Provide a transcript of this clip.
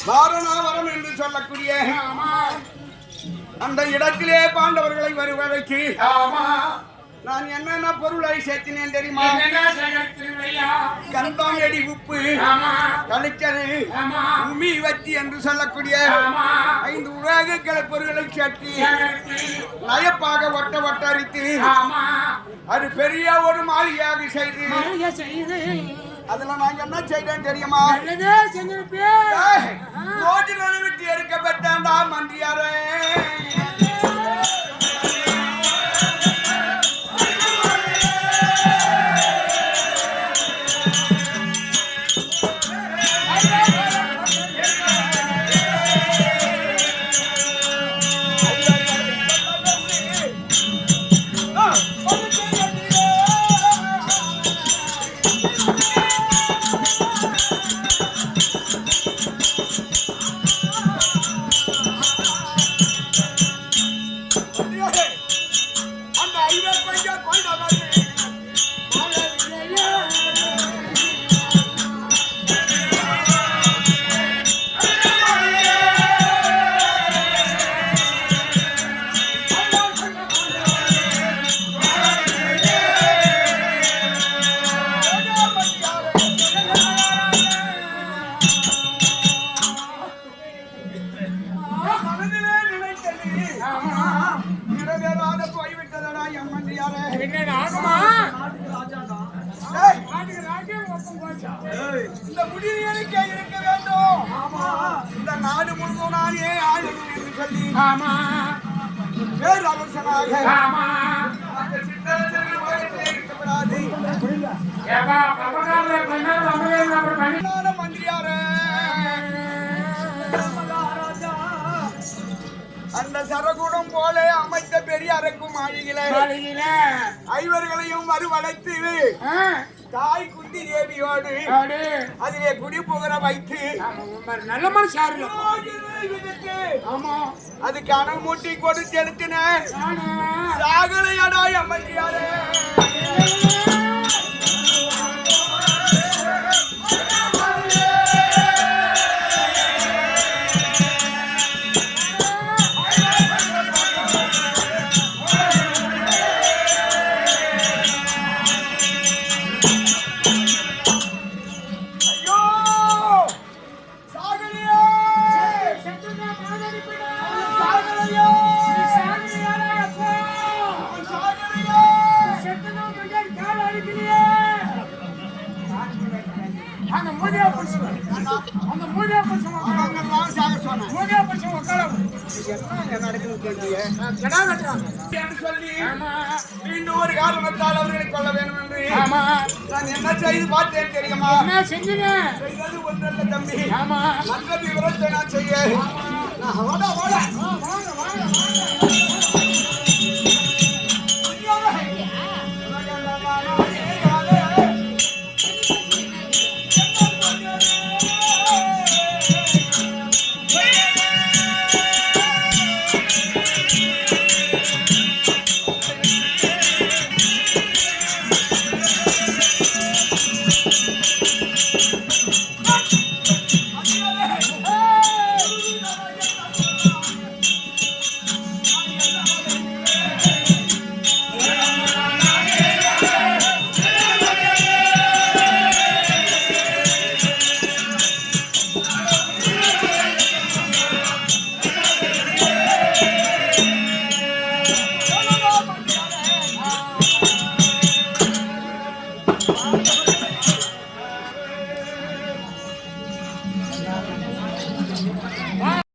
வாரணாவரம் என்று சொல்லக்கூடிய அந்த இடத்திலே பாண்டவர்களை வருவதற்கு நான் என்னென்ன பொருளை சேர்த்தினேன் தெரியுமா? கந்தம், எடி, உப்பு, கழிச்சது, உமி, வத்தி என்று சொல்லக்கூடிய 5 உலக பொருட்களை சேர்த்து நயப்பாக ஒட்ட ஒட்டரித்து அது பெரிய ஒரு மாளிகையாக செய்து அதுல நான் என்ன செய்தேன் தெரியுமா? ரோஜினை விட்டு எடுக்கப்பட்டா மந்திரியாரே. இந்த முடிவு எனக்கு இருக்க வேண்டும். இந்த நாடு முழுவதும் நானே ஆளுநர் என்று சொல்லி பேரரசனாக மந்திரியார அந்த சரகுடம் போல அமைத்த பெரிய அரக்கும் மாளிகையில ஐவர்களையும் மறுவளைத்து தாய் குந்தி தேவியோடு அதிலே குடி புகர வைத்து நல்ல மனுஷன் அது கணம் மூட்டி கொடுத்து எடுத்தின சாகலையடா அம்மந்தியாரே. மீண்டும் ஒரு காரணத்தால் அவர்களை கொள்ள வேண்டும் என்று நான் என்ன செய்து பார்த்தேன் தெரியுமா? செய்தது ஒன்றல்ல தம்பி, மற்ற விவரத்தை நான் செய்ய ஆமா